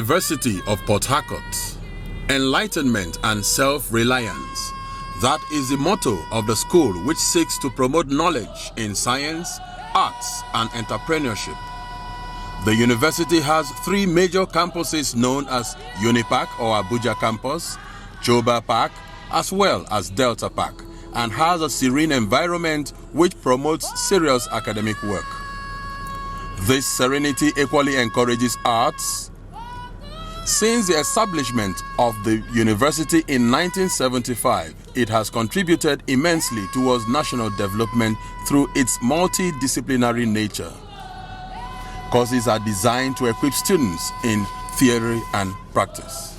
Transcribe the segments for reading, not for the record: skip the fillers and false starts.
University of Port Harcourt. Enlightenment and self-reliance. That is the motto of the school, which seeks to promote knowledge in science, arts, and entrepreneurship. The university has 3 major campuses known as Unipark or Abuja campus, Choba Park, as well as Delta Park, and has a serene environment which promotes serious academic work. This serenity equally encourages arts. Since the establishment of the university in 1975, it has contributed immensely towards national development through its multidisciplinary nature. Courses are designed to equip students in theory and practice.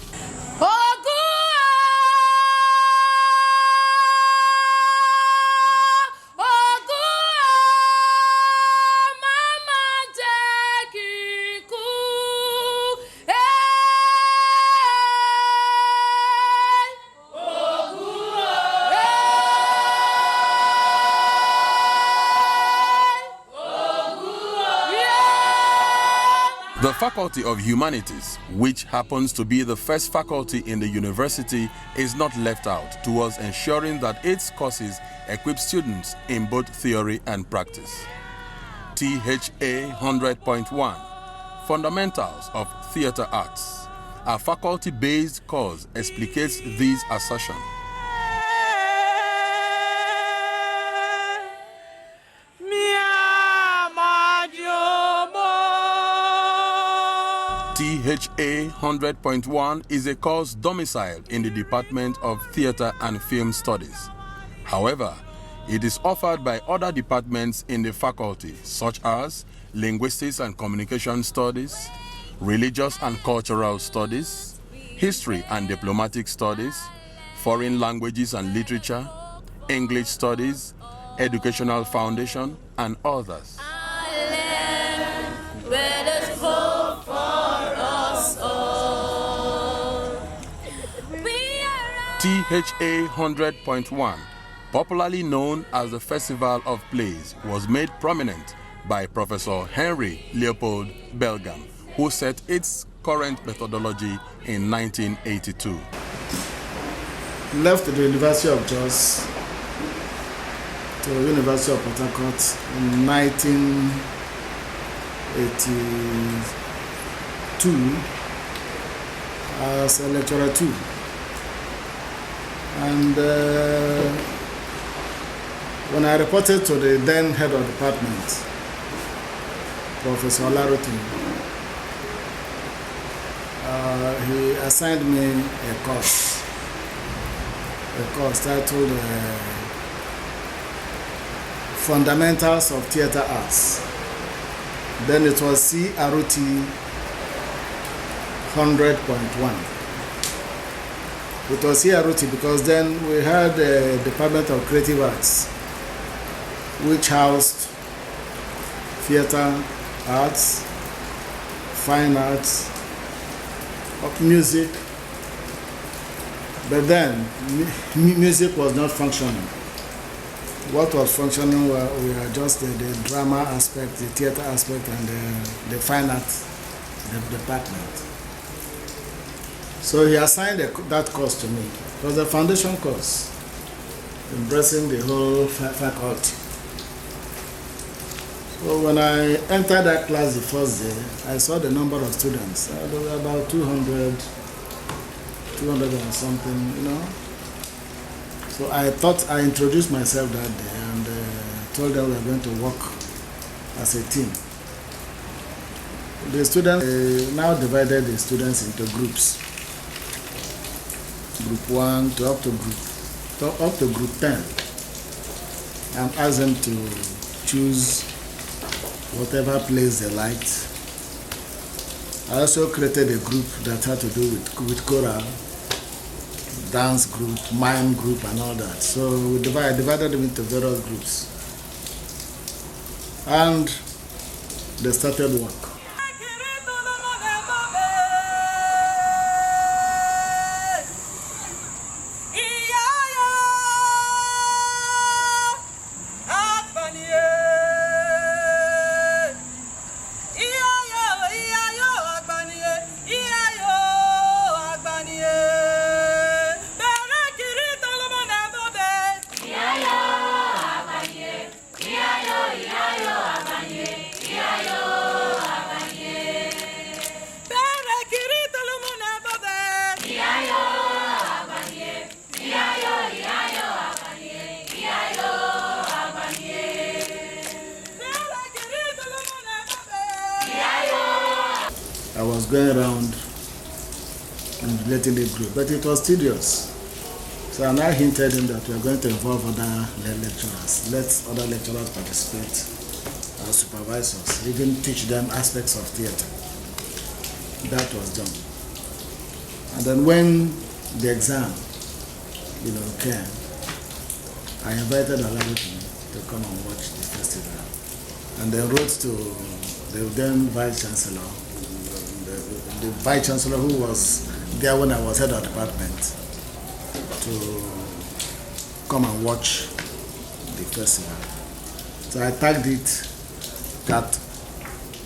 The Faculty of Humanities, which happens to be the first faculty in the university, is not left out towards ensuring that its courses equip students in both theory and practice. THA 100.1 Fundamentals of Theatre Arts. A faculty-based course explicates these assertions. THA 100.1 is a course domiciled in the Department of Theatre and Film Studies. However, it is offered by other departments in the faculty, such as Linguistics and Communication Studies, Religious and Cultural Studies, History and Diplomatic Studies, Foreign Languages and Literature, English Studies, Educational Foundation, and others. THA 100.1, popularly known as the Festival of Plays, was made prominent by Professor Henry Leopold Belgam, who set its current methodology in 1982. Left the University of Jos to the University of Port Harcourt in 1982 as a lecturer 2. And when I reported to the then head of department, Professor Olarotin, he assigned me a course titled Fundamentals of Theatre Arts. Then it was CRT 100.1. It was CRT because then we had the Department of Creative Arts, which housed theatre arts, fine arts, music. But then music was not functioning. What was functioning were just the drama aspect, the theatre aspect, and the fine arts department. So he assigned that course to me. It was a foundation course, embracing the whole faculty. So when I entered that class the first day, I saw the number of students. There were about 200 and something, you know. So I thought I introduced myself that day and told them we were going to work as a team. The students now divided the students into groups. Group 1 to up to group 10, and asked them to choose whatever plays they liked. I also created a group that had to do with choral, dance group, mime group, and all that. So we divided them into various groups, and they started work. Yeah. I was going around in letting it grow, but it was tedious. So I now hinted him that we are going to involve other lecturers. Let other lecturers participate as supervisors, even teach them aspects of theatre. That was done. And then when the exam, came, I invited Alaric to come and watch the festival. And they wrote to the then Vice Chancellor, the Vice Chancellor who was there when I was head of department, to come and watch the festival. So I tagged it that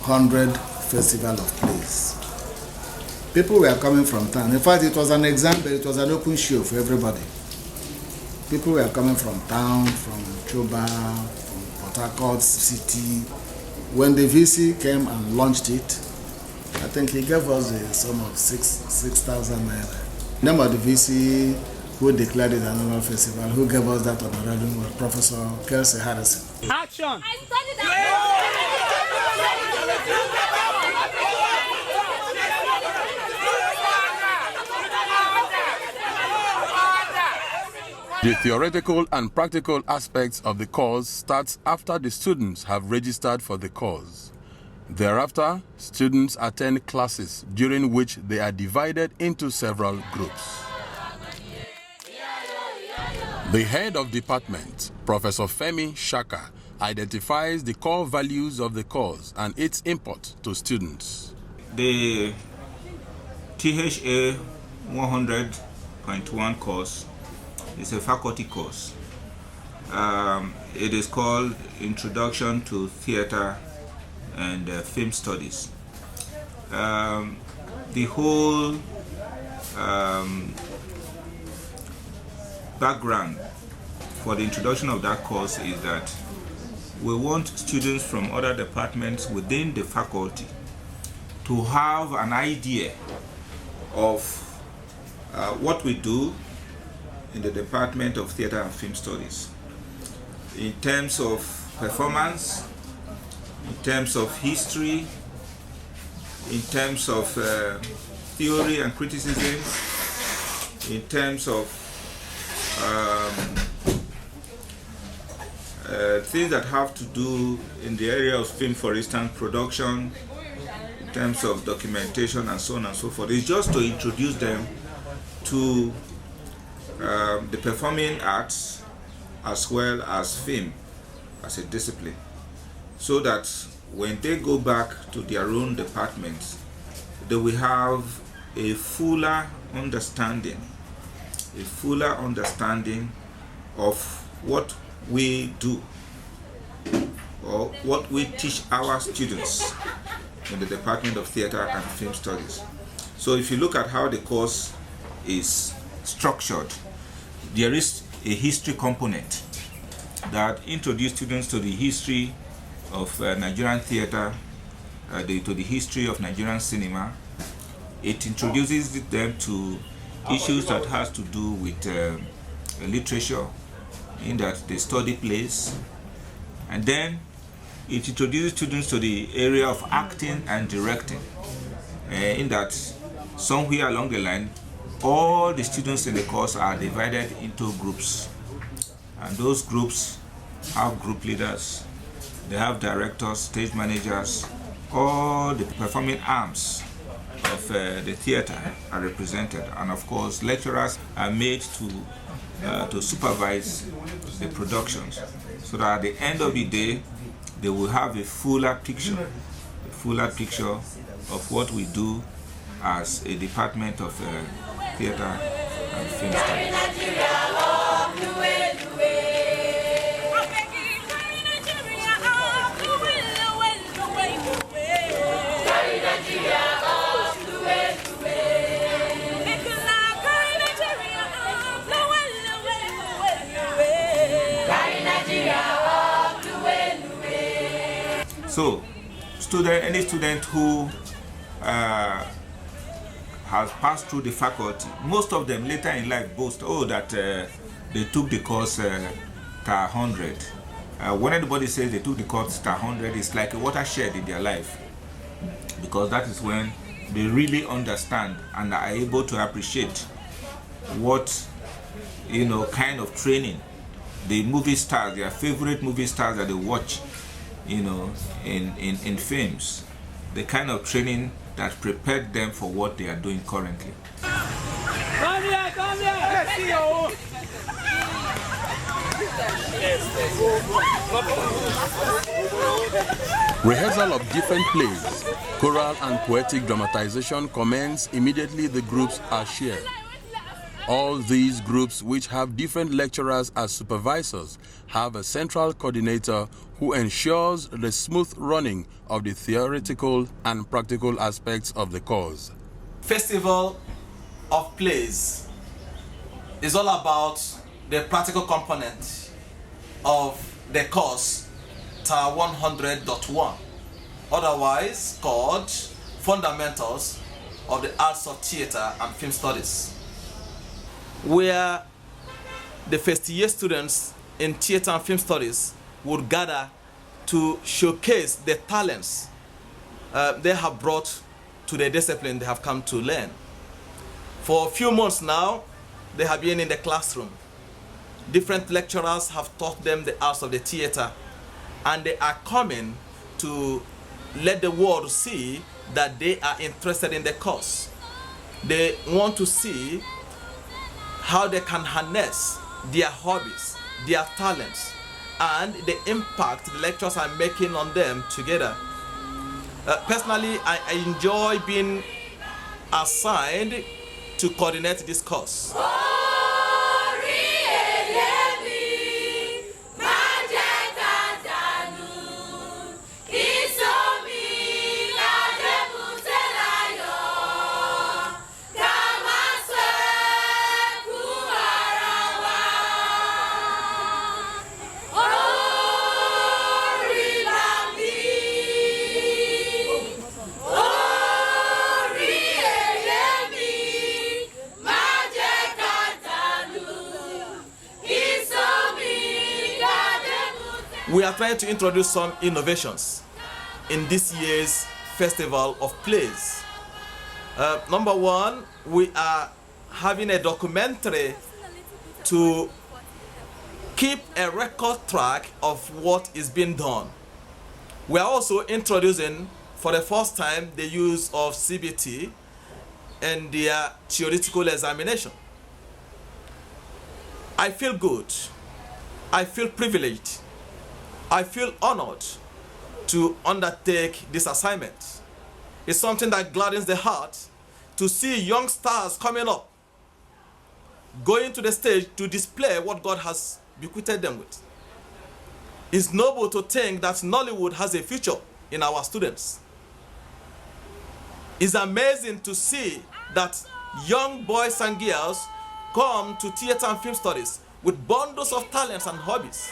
100 Festival of Plays. People were coming from town. In fact, it was an exam, but it was an open show for everybody. People were coming from town, from Choba, from Port Harcourt City. When the VC came and launched it, I think he gave us a sum of 6,000 naira. The name of the VC who declared it an annual festival, who gave us that honorarium, was Professor Kelsey Harrison. Action! The theoretical and practical aspects of the course starts after the students have registered for the course. Thereafter, students attend classes during which they are divided into several groups. The head of department, Professor Femi Shaka, identifies the core values of the course and its import to students. The THA 100.1 course is a faculty course. It is called Introduction to Theatre and Film Studies. The whole background for the introduction of that course is that we want students from other departments within the faculty to have an idea of what we do in the Department of Theatre and Film Studies in terms of performance, in terms of history, in terms of theory and criticism, in terms of things that have to do in the area of film, for instance, production, in terms of documentation and so on and so forth. It's just to introduce them to the performing arts as well as film as a discipline, so that when they go back to their own departments, they will have a fuller understanding of what we do or what we teach our students in the Department of Theatre and Film Studies. So if you look at how the course is structured, there is a history component that introduces students to the history of Nigerian theatre, to the history of Nigerian cinema. It introduces them to issues that has to do with literature, in that they study plays, and then it introduces students to the area of acting and directing, in that somewhere along the line all the students in the course are divided into groups, and those groups have group leaders, they have directors, stage managers, all the performing arms of the theatre are represented, and of course lecturers are made to supervise the productions, so that at the end of the day they will have a fuller picture of what we do as a department of theatre and film studies. So, any student who has passed through the faculty, most of them later in life boast, that they took the course TAR 100. When anybody says they took the course TAR 100, it's like a watershed in their life, because that is when they really understand and are able to appreciate what, kind of training the movie stars, their favorite movie stars that they watch, in films, the kind of training that prepared them for what they are doing currently. Come here! Let's see you. Rehearsal of different plays, choral and poetic dramatization commence immediately the groups are shared. All these groups, which have different lecturers as supervisors, have a central coordinator who ensures the smooth running of the theoretical and practical aspects of the course. Festival of Plays is all about the practical component of the course TAR 100.1, otherwise called Fundamentals of the Arts of Theatre and Film Studies, where the first year students in theatre and film studies would gather to showcase the talents they have brought to the discipline they have come to learn. For a few months now, they have been in the classroom. Different lecturers have taught them the arts of the theatre, and they are coming to let the world see that they are interested in the course. They want to see how they can harness their hobbies, their talents, and the impact the lecturers are making on them together. Personally, I enjoy being assigned to coordinate this course. We are trying to introduce some innovations in this year's Festival of Plays. Number one, we are having a documentary to keep a record track of what is being done. We are also introducing for the first time the use of CBT in their theoretical examination. I feel good. I feel privileged. I feel honored to undertake this assignment. It's something that gladdens the heart to see young stars coming up, going to the stage to display what God has bequeathed them with. It's noble to think that Nollywood has a future in our students. It's amazing to see that young boys and girls come to theatre and film studies with bundles of talents and hobbies.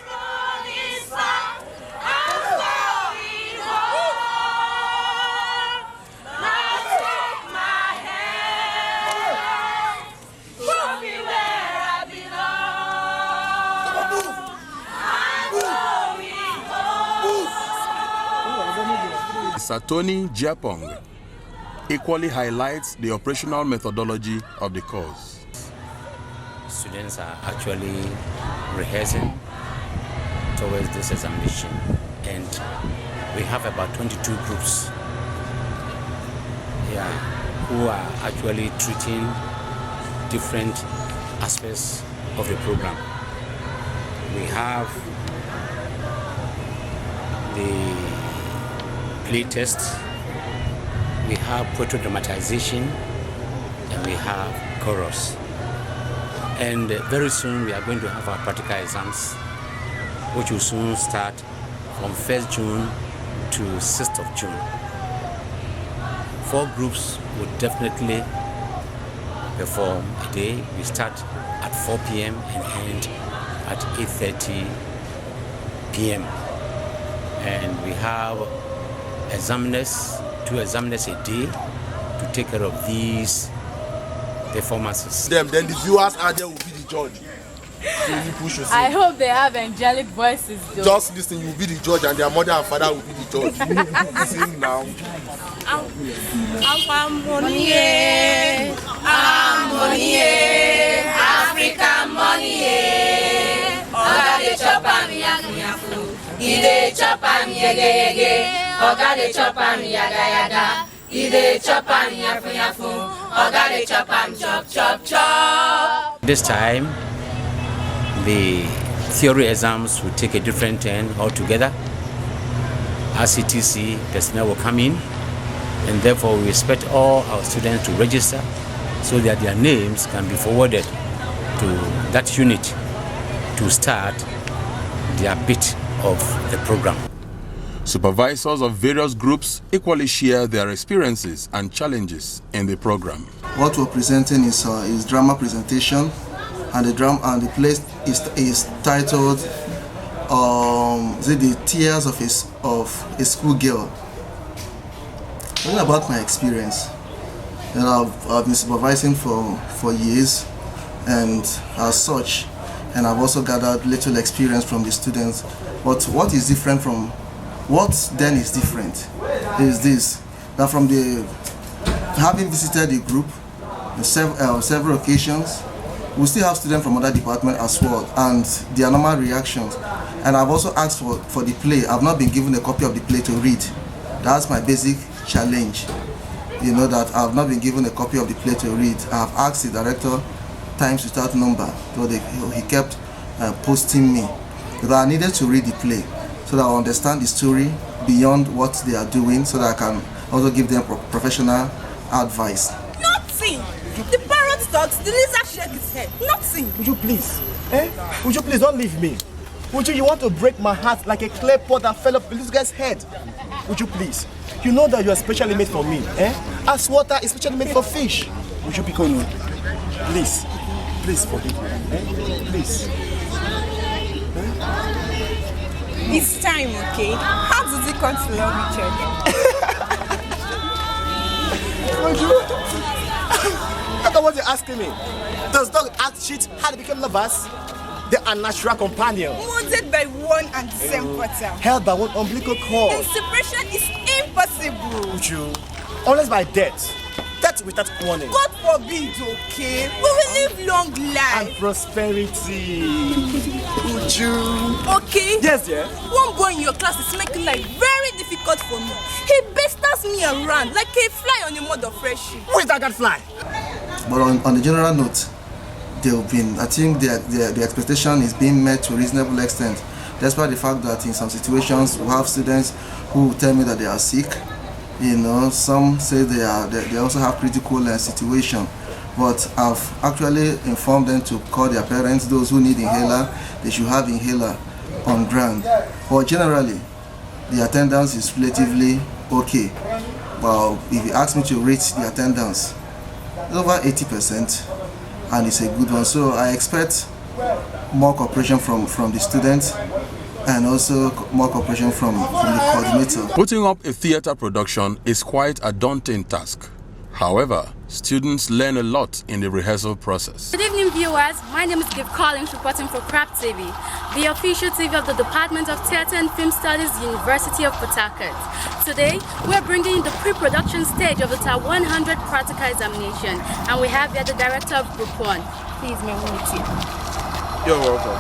Satoni Japong equally highlights the operational methodology of the course. Students are actually rehearsing towards this examination, and we have about 22 groups here who are actually treating different aspects of the program. We have the play test, we have poetry dramatization, and we have chorus. And very soon we are going to have our practical exams, which will soon start from 1st June to 6th of June. 4 groups will definitely perform a day. We start at 4 p.m. and end at 8:30 p.m. And we have examiners, 2 examiners a day to take care of these performances. Then the viewers out there will be the judge. So you push yourself. I hope they have angelic voices though. Just listen, you will be the judge and their mother and father will be the judge. Sing now. money, African money. Oga de chop am yafu. He dey chop am yege. Oga de chop am yaga. He dey chop am yafu. Oga de chop am chop. This time, the theory exams will take a different turn altogether. RCTC personnel will come in, and therefore we expect all our students to register so that their names can be forwarded to that unit to start their bit of the program. Supervisors of various groups equally share their experiences and challenges in the program. What we're presenting is drama presentation, and the play is titled The Tears of a Schoolgirl. Talking about my experience, I've been supervising for years, and as such, and I've also gathered little experience from the students. But what is different from what then is different is this: that from having visited the group on several occasions, we still have students from other departments as well, and their normal reactions. And I've also asked for the play. I've not been given a copy of the play to read. That's my basic challenge. That I've not been given a copy of the play to read. I've asked the director times without number, so he kept posting me. Because I needed to read the play so that I understand the story beyond what they are doing, so that I can also give them professional advice. Nothing! The parrot talks, the lizard shakes his head. Nothing! Would you please? Would you please don't leave me? Would you want to break my heart like a clay pot that fell off this guy's head? Would you please? You know that you are specially made for me, As water is specially made for fish. Would you pick on me? Please. Please forgive me, Please. It's time, okay? How does it come to love each other? That's what you're asking me. Does dog act shit how they became lovers? They are natural companions. Molded by one and the same pattern. Held by one umbilical cord. And separation is impossible. Would you? Unless by death. Death without warning. God forbid, okay? We will live long life. And prosperity. Would you? Okay? Yes, dear. One boy in your class is making life very difficult for me. He besters me around like a fly on a mud of fresh sheep. Who is that fly? But on the general note, I think the expectation is being met to a reasonable extent, despite the fact that in some situations we have students who tell me that they are sick. Some say they also have critical situation, but I've actually informed them to call their parents. Those who need inhaler, they should have inhaler on ground. But generally, the attendance is relatively okay. But if you ask me to rate the attendance, it's over 80%, and it's a good one. So I expect more cooperation from the students, and also more cooperation from the coordinator. Putting up a theater production is quite a daunting task. However, students learn a lot in the rehearsal process. Good evening, viewers. My name is Giv Collins, reporting for Craft TV, the official TV of the Department of Theatre and Film Studies, University of Port Harcourt. Today, we're bringing you the pre-production stage of the TAR 100 practical examination, and we have here the director of Group 1. Please, may we meet you. You're welcome.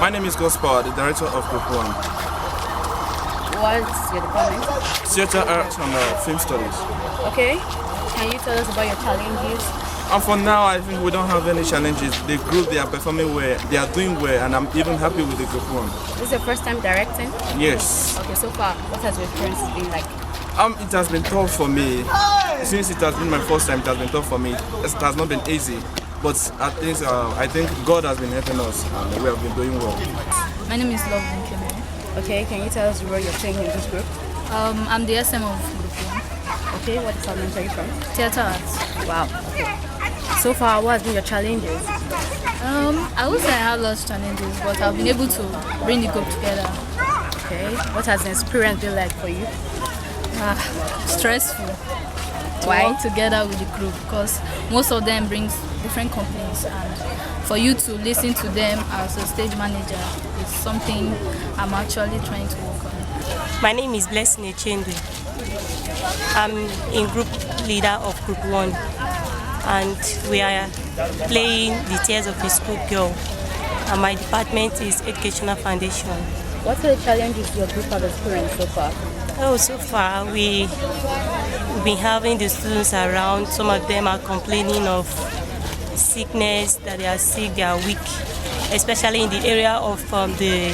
My name is Gospel, the director of Group 1. What's your department? Theatre, Arts and Film Studies. Okay. Can you tell us about your challenges? And for now, I think we don't have any challenges. The group, they are performing well, they are doing well, and I'm even happy with the Group 1. This is your first time directing? Yes. Okay, so far, what has your experience been like? It has been tough for me. Since it has been my first time, it has been tough for me. It has not been easy. But at least I think God has been helping us, and we have been doing well. My name is Love Nkeme. Okay, can you tell us the role you're playing in this group? I'm the SM of Group 1. Okay, what department are you from? Theatre Arts. Wow, okay. So far, what has been your challenges? I would say I have lots of challenges, but I've been able to bring the group together. Okay, what has the experience been like for you? Stressful. Why? To work together with the group, because most of them brings different companies, and for you to listen to them as a stage manager is something I'm actually trying to work on. My name is Blessing Echende. I'm in group leader of Group 1, and we are playing the Tears of a Schoolgirl. And my department is Educational Foundation. What are the challenges your group have experienced so far? Oh, so far we've been having the students around. Some of them are complaining of sickness, that they are sick, they are weak, especially in the area of the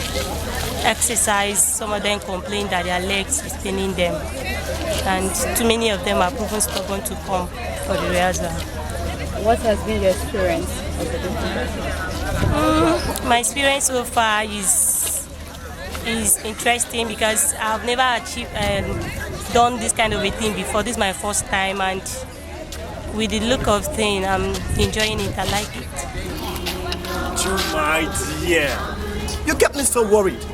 exercise. Some of them complain that their legs is paining them, and too many of them are proven stubborn to come for the rehearsal. What has been your experience? My experience so far is interesting because I've never done this kind of a thing before. This is my first time, and with the look of thing, I'm enjoying it. I like it. My dear, you kept me so worried.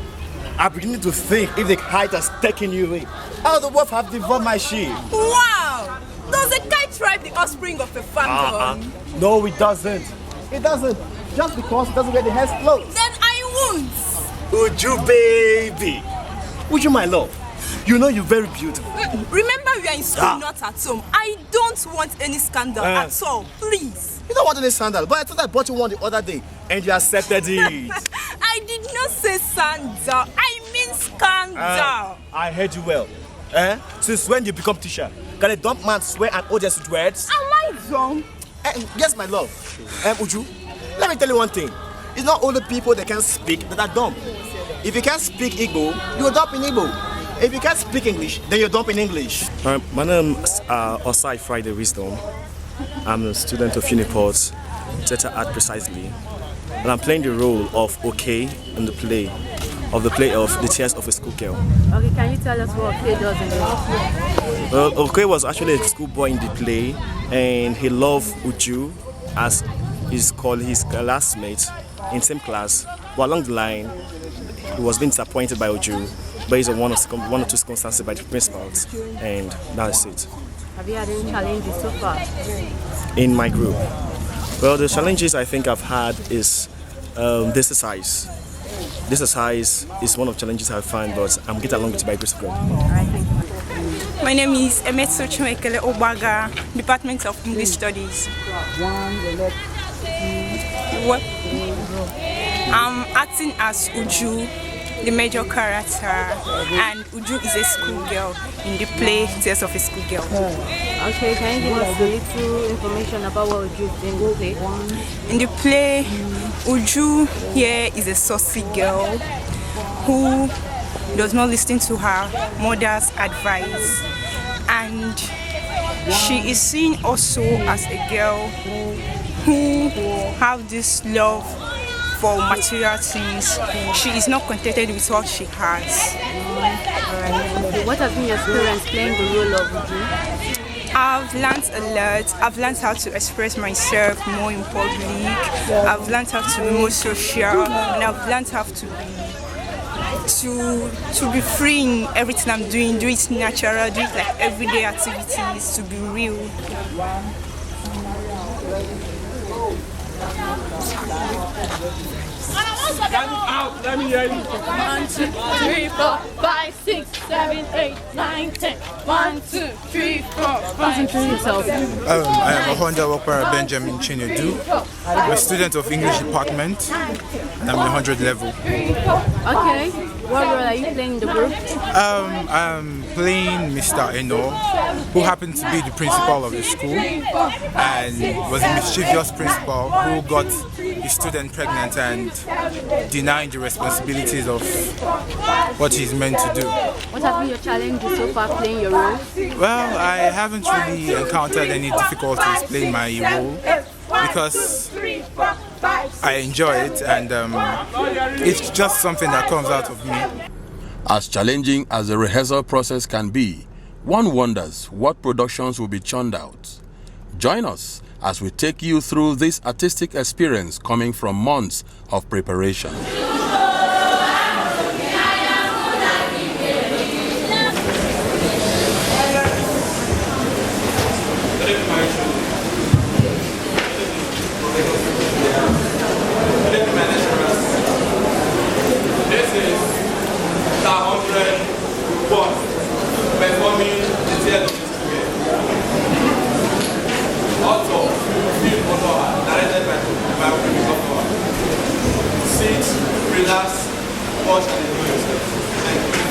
I'm beginning to think if the kite has taken you away, how the wolf have devoured my sheep. Wow! Does a kite drive the offspring of a family? No, it doesn't. It doesn't. Just because it doesn't get the hairs close. Then I won't. Uju, baby. Uju, my love. You know you're very beautiful. Remember, we are in school, not at home. I don't want any scandal at all. Please. You don't want any scandal, but I thought I bought you one the other day and you accepted it. I did not say scandal. I mean scandal. I heard you well. Since when you become teacher? Can a dumb man swear and hold us with words? Am I dumb? Yes, my love. Uju, let me tell you one thing. It's not all the people that can speak that are dumb. If you can't speak Igbo, you're dumb in Igbo. If you can't speak English, then you're dumb in English. My name is Osai Friday Wisdom. I'm a student of Uniport, Theatre Art precisely. And I'm playing the role of OK in the play of The Tears of a Schoolgirl. Okay, can you tell us what OK does in the play? OK was actually a schoolboy in the play, and he loved Uju, as is called his classmate in same class. But along the line, he was being disappointed by Uju based on one or two circumstances by the principals, and that's it. Have you had any challenges so far? In my group? Well, the challenges I think I've had is this exercise. This exercise is one of the challenges I find, but I'm getting along with it by grace of God. My name is Emetso Chumekele Obaga, Department of English Studies. I'm acting as Uju, the major character, and Uju is a schoolgirl in the play Tears of a Schoolgirl. Okay, can you give us a little information about what Uju is in the play? In the play, Uju here is a saucy girl who does not listen to her mother's advice, and she is seen also as a girl who have this love for material things. She is not contented with what she has. What has been your experience playing the role of Uju? I've learned a lot. I've learned how to express myself more in public. I've learned how to be more social, and I've learned how to be free in everything I'm doing. Do it natural, do it like everyday activities, to be real. Let me hear you. 1, 2, 3, 4, 5, 6, 7, 8, 9, 10. 1, 2, 3, 4, 5. Introduce yourself. I am a Honda Wokpara Benjamin Chinedu. I'm a student of English department, and I'm in the 100 level. Okay, what role are you playing in the group? I'm playing Mr. Eno, who happened to be the principal of the school and was a mischievous principal who got his student pregnant and denied the responsibilities of what he's meant to do. What have been your challenges so far playing your role? Well, I haven't really encountered any difficulties playing my role because I enjoy it, and it's just something that comes out of me. As challenging as the rehearsal process can be, one wonders what productions will be churned out. Join us as we take you through this artistic experience coming from months of preparation. This is the 100 performing relax, watch and enjoy yourself. Thank you.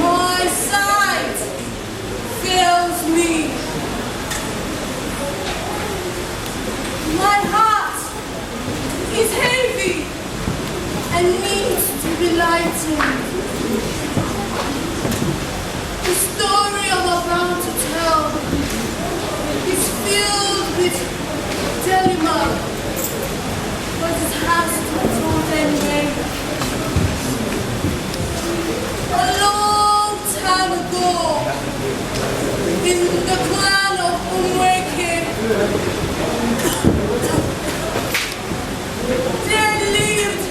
My sight fails me. My heart is heavy and needs to be lightened. The story I'm about to tell is filled with dilemma, but it has to be told anyway. A long time ago, in the clan of Umweke, there lived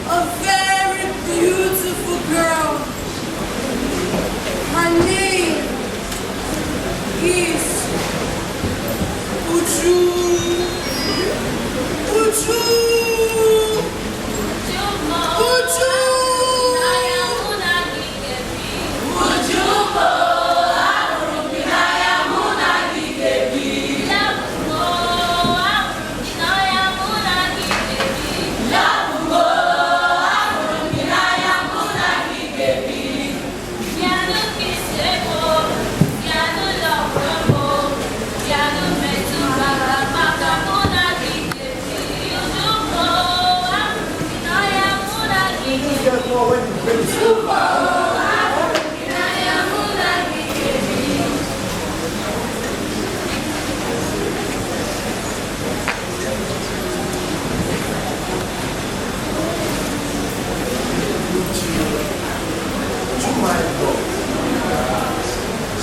a very beautiful girl. Her name is Uju. Uju! Uju!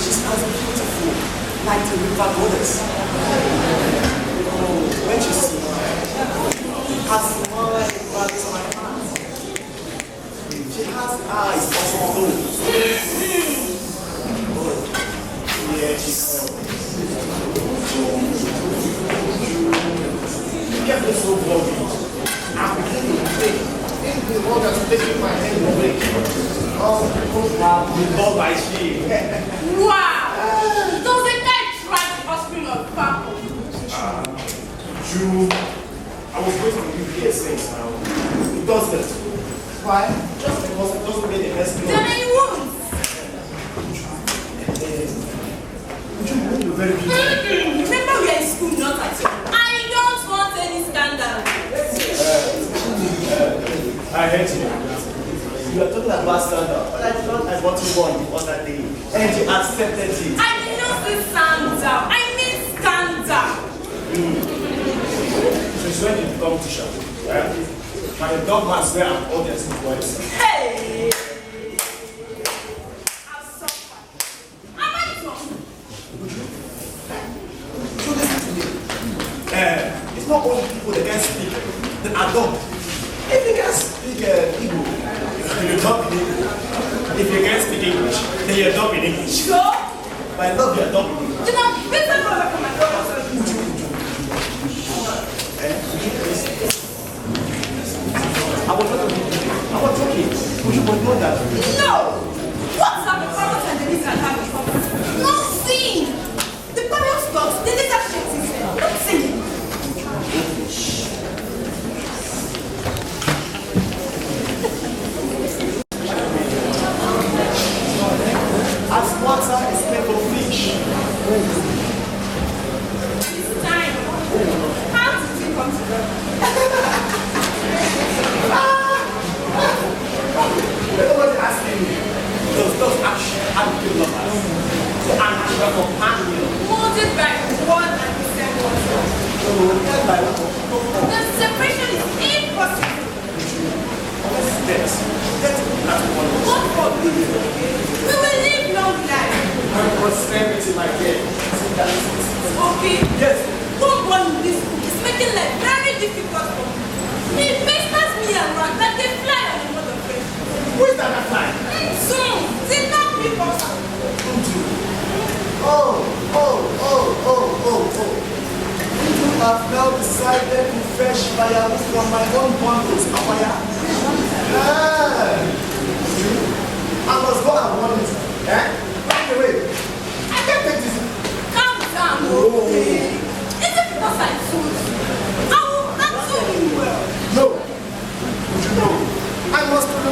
She's as beautiful like the river goddess. Oh, when she smiles, her smile grabs my heart. She has eyes of gold. Oh, yeah, she's you get me so worried. I'm beginning to think. The one that's taking my hand away. Oh, the dog I see. Wow! Does the guy try to offspring of purple? Drew, I was waiting for you here since now. It doesn't. Why? Just because it doesn't make the best thing. Then he won't. Drew, you're very beautiful. Remember we are in school, not at home. I don't want any scandal. I heard you. You are talking about scandal, but I thought I bought you one the other day, and you accepted it. I did not say scandal. I mean scandal. Since when did you become teacher? My dog must wear an audience in voice. Hey! I've suffered. Am I wrong? So listen to me. It's not only people that can speak, that are dumb. If you can speak Igbo, you're dumb in Igbo. If you can speak English, then you're dumb in English. Sure? But I love you're dumb in English. You know, better go back to my daughter. I was not joking. I was joking. Would you know that? No! What's up with Robert and Denise and having problems? Nothing! The barrier stops, the later shakes his head. Nothing! As water is made for fish. It's time. How did you come together? Nobody asking me. Those actually have been lovers. So I'm actually companion. Molded by one and the same water. The separation is impossible. God forbid. We will live long life. And prosperity, my dear. Okay? Yes. Don't go in this book. It's making life very difficult for me. It pesters me around like a fly on a mother face. Who is that fly? Soon. Did not be possible. I have now decided to fetch firewood from my own bundles.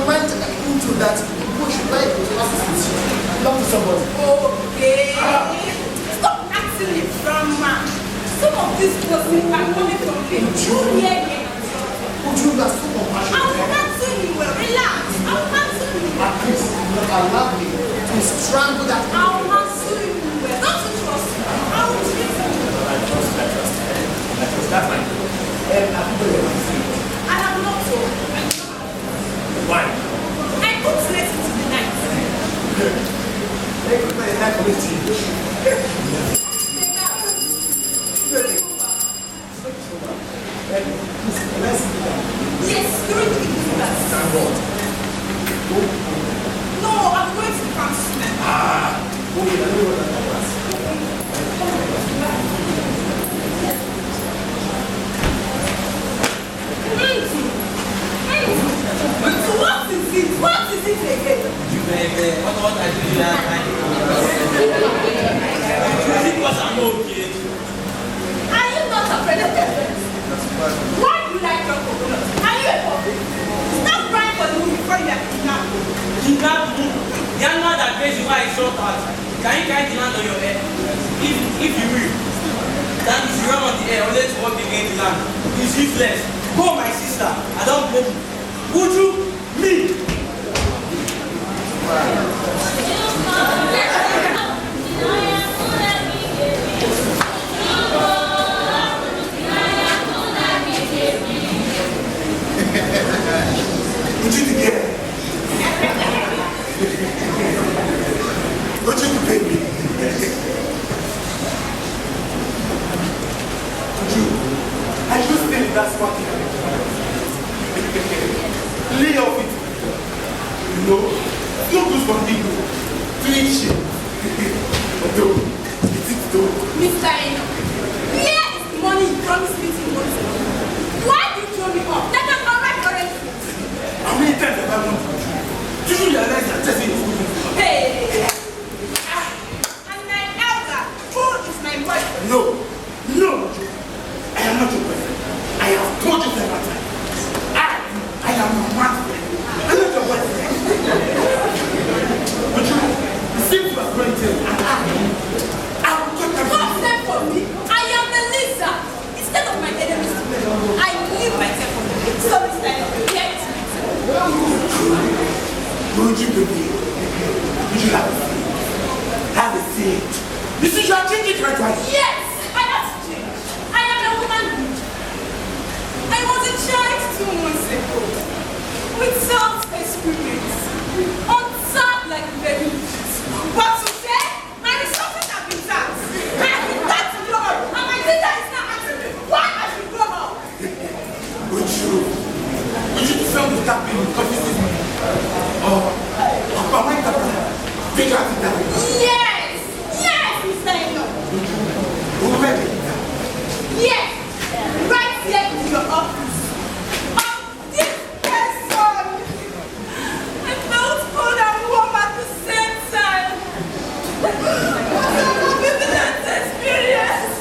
went into that bush like belong to somebody. Okay. Stop acting like drama. Some of these persons are coming from the junior here. Would you last for compassion? I'm answering you. Relax. I'm answering you. At least allow me to strangle that. I'm answering you. Don't you trust me? I will treat you. That's fine. I have not told. Why? I put late into the night. They could play that for this team. Yes, during the class. No, I'm going to the council. What is it? What is it again? You baby, what I do last night? Because I'm okay. Are you not afraid of them? Why do you like your coconut? Are you a puppy? Stop crying for the moon before you are kidnapped. Kidnapped moon? The animal that crazy why is short out. Can you carry the land on your head? If you will. That is run on the air, only to walk against the land. It's useless. Go, my sister. I don't blame you. Would you? Me? Would you get? Would you pay me? Would you? I just think that's what lay off it. You know, no good for people to eat shit. Although, it is though. Mr. Eno, where is the money you promised me to go to? Why did you throw me off? That is not right already. How many times have I wanted to do? Do you realize that just in food? Hey! And my elder, who is my boyfriend? No, no, I am not your boyfriend. I have told you several times. I am your man. I'm not your boyfriend. But you seem to have grown tail, and I will cut them. What's that for me? I am Melissa. Instead of my enemies, I live myself on the way. So this time, get Don't you believe? Would you have a seat? Have a seat. You see, you are changing right away. Yes, I have to change. I am a woman. I was a child 2 months ago. Without experience. Untapped like a baby. But today, my resources have been tapped. I have been tapped to Lord. And my data is now asking me why I should grow up. Would you defend the tapping because this is me? Or my tapping? Figure out the tapping. Yes! Yes, Mr. Eno. Who read it? Yes! Right here in your office. This person! I felt cold and warm at the same time. Vivident experience.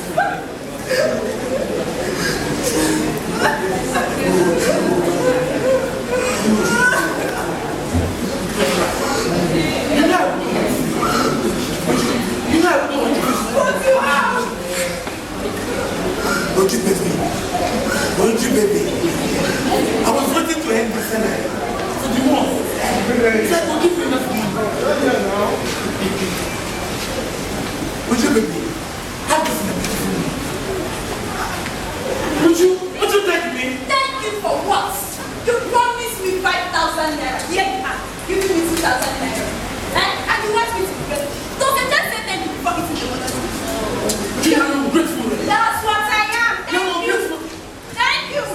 What do you have? Don't you baby? Don't you baby? I was waiting to end the scenario. So the one. Said, don't give me enough money. Would you baby? Have this in a beautiful me. Would you thank me? Thank you for what? You promised me 5,000 naira. Here you are. You give me 2,000 naira. And you want me to be grateful. Don't you just say thank you before eating the mother's food. You are ungrateful. That's what I am. Thank you. Thank you.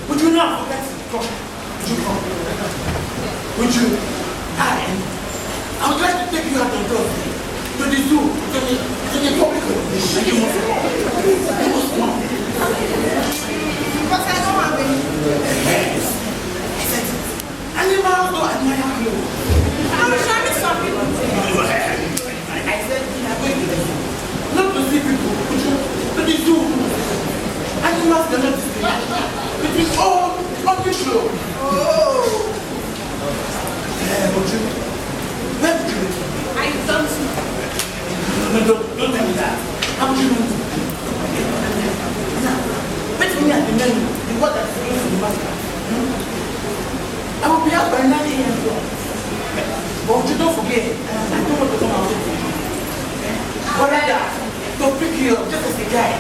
Would you not forget to come? Would you come? Would you? I would like to take you out on Thursday to the zoo, to the public. And you must come. You must come. But I don't have any. Yes. I said, animals don't admire you. I'm sure it's some people. I said, not to see people, to the zoo. Animals cannot distinguish. It is all on the show. Oh. But you don't forget, I don't want to come out with you. But rather, to pick you up, just as a guy.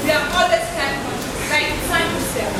We are always time to sell.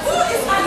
Who is my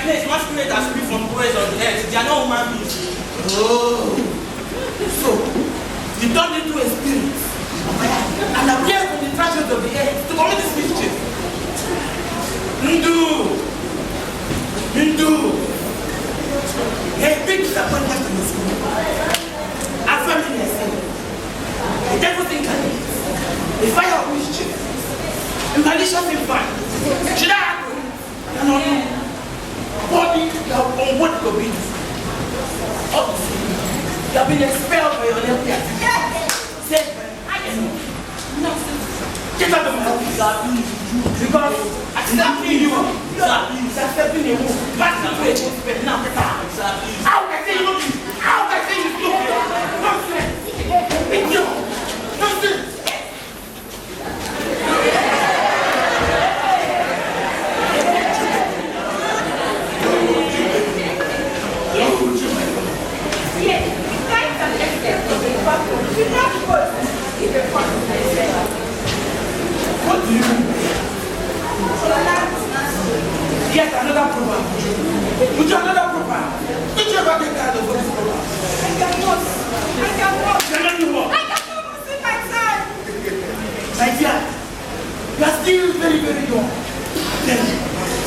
place, masquerade as free from boys on the earth. They are not human beings. Oh, so you turned into a spirit and appeared from the threshold of the earth to commit this mischief. Hindu. Hey, big disappointment in the school. Our family is saying, the devil incarnate, the fire of mischief, and malicious infant. Should I happen? No. Body, on what could be. You have been expelled by your left hand. Said, I can know. Get out of my office. Because accepting you is accepting a move. Back to the place. Now get out. How can I say you look? How can I say you stupid? Nonsense. Idiot. Nonsense. What do you mean? Yet another program. Would you another program? Did you ever get tired of this program? I cannot. Cannot do what? I cannot see my son. My dear, you are still very, very young.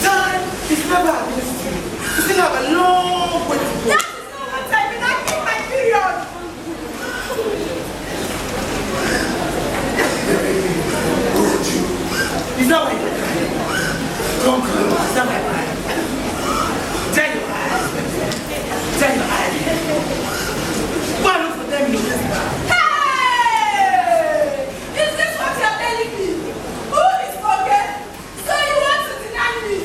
Time is never against you. You still have a long way to go. That is not what I mean. I need my period. Is that why you're crying? Don't cry. Is that why you're crying? Turn your eyes. Turn your eyes. Go and look for them in the restaurant. Hey! Is this what you're telling me? Who is forget? So you want to deny me?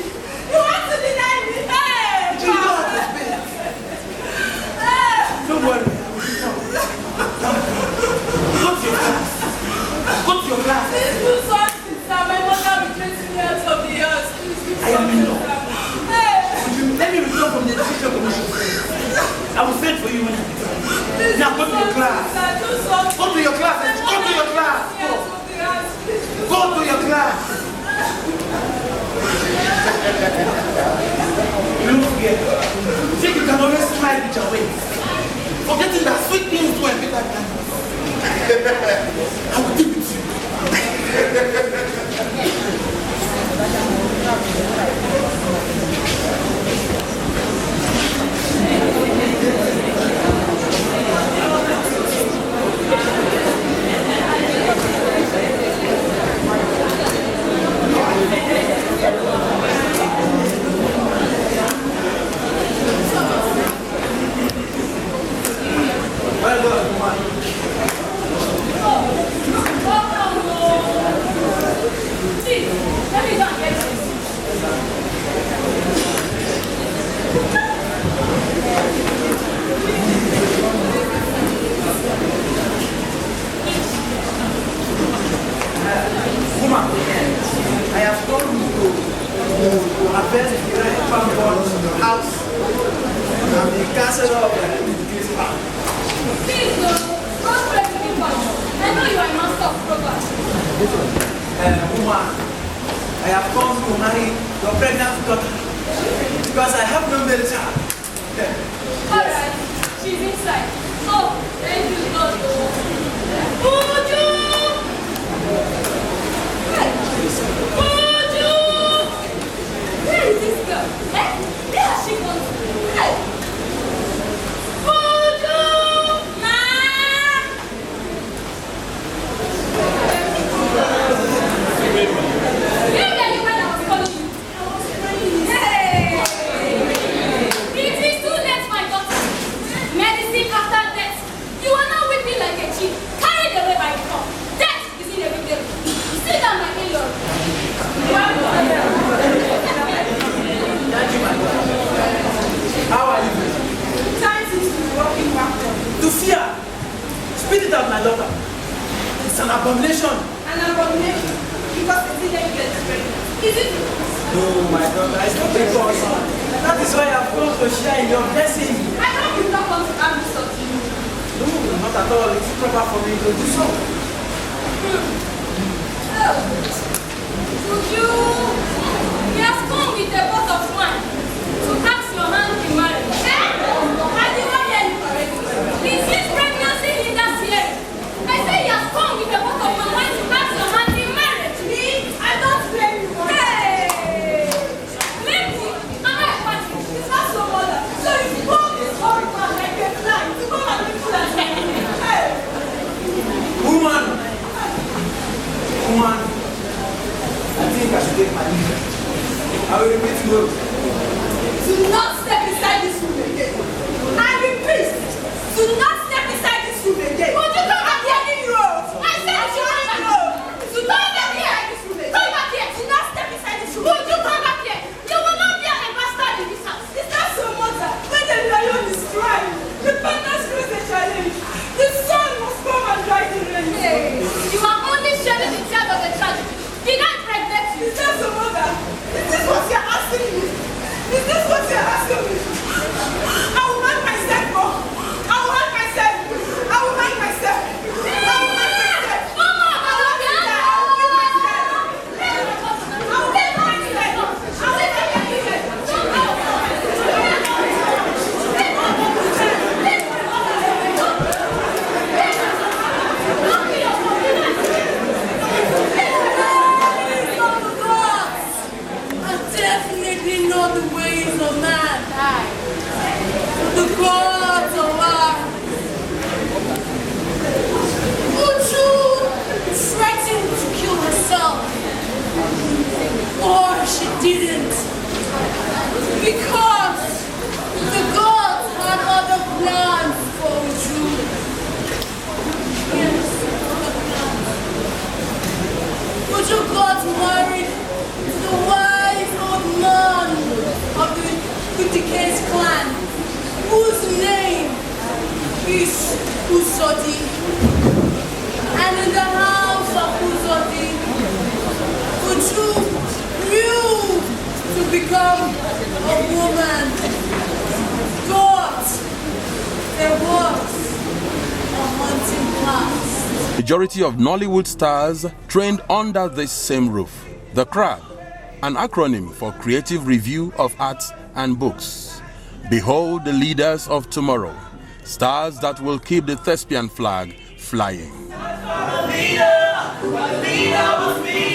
You want to deny me? Hey! You don't have to spend it. Don't worry. Go to your class. Go to your class. Please do something, sir. My mother will trace me out of the house. I am in love. Let me return from the education commission. I will send for you when I return. Now go to your class. Go to your class. Go to your class. Go to your class. Look here. Think you can always smile with your ways. Forgetting that sweet things do a better than I will deal with you. Well done, man. Let me go and get this. Woman, I have told you to harvest the right farm house and the castle of this park. Please, no. Don't break me back. I know you are a master of progress. Woman, I have come to marry your pregnant daughter because I have no male child. Alright, she's inside. Oh, thank you, God. Uju! Uju! Where is this girl? Where has she gone to? Uju! Ma! You were you when I was calling you. Hey! It is too late, my daughter. Medicine after death. You are now weeping like a chief, carried away by the car. Death is inevitable. Sit down, my in-law. How are you? Time seems to be walking backward. To fear. Spit it out, my daughter. It's an abomination. An abomination. Because it's inevitable. Is it? No, my daughter, it's not because. That is why I've come to share in your blessing. I know you don't want to have this of you. No, not at all. It's proper for me to do so. Would you? He has come with a pot of wine to ask your hand in marriage. I did not hear you correctly. Is this pregnancy in that year? I say you have come with a book of my mind to ask your hand in marriage. Me? I don't blame you. Hey! Blame me? Am I a party? It's not your mother. So you spoke this old man like a fly to come and be full as me. Hey! Woman! Woman! I think I should take my leave. I will repeat you. Do not step inside this room again. I repeat, do not step inside this room again. Would you come back here? I said you should leave room. Do not step inside this room again. Come back here. Do not step inside this room. Would you come back here? You will not be a bastard in this house. Is that so mother? When the lion is crying, the partners face a challenge. The sun must come and dry the rain. Hey, you are only shedding the tears of the tragedy. Did I pregnant you? Is that so mother? Is this what you're asking me? Is this what you're asking me? I will mind myself more. I will mind myself. I will mind myself. I will mind myself. Mama, I will mind myself. I will mind myself. I will mind definitely know the ways of man. The gods of man. Uchu threatened to kill herself. Or she didn't. Because the gods had other plans for Uchu. Yes, other plans. Uchu got married to the wise old man of the Kutikes clan, whose name is Usodi. And in the house of Usodi, Uchu grew to become a woman. But there was a haunting past. Majority of Nollywood stars trained under this same roof. The CRAB, an acronym for Creative Review of Arts and Books. Behold the leaders of tomorrow, stars that will keep the thespian flag flying. Leader was me.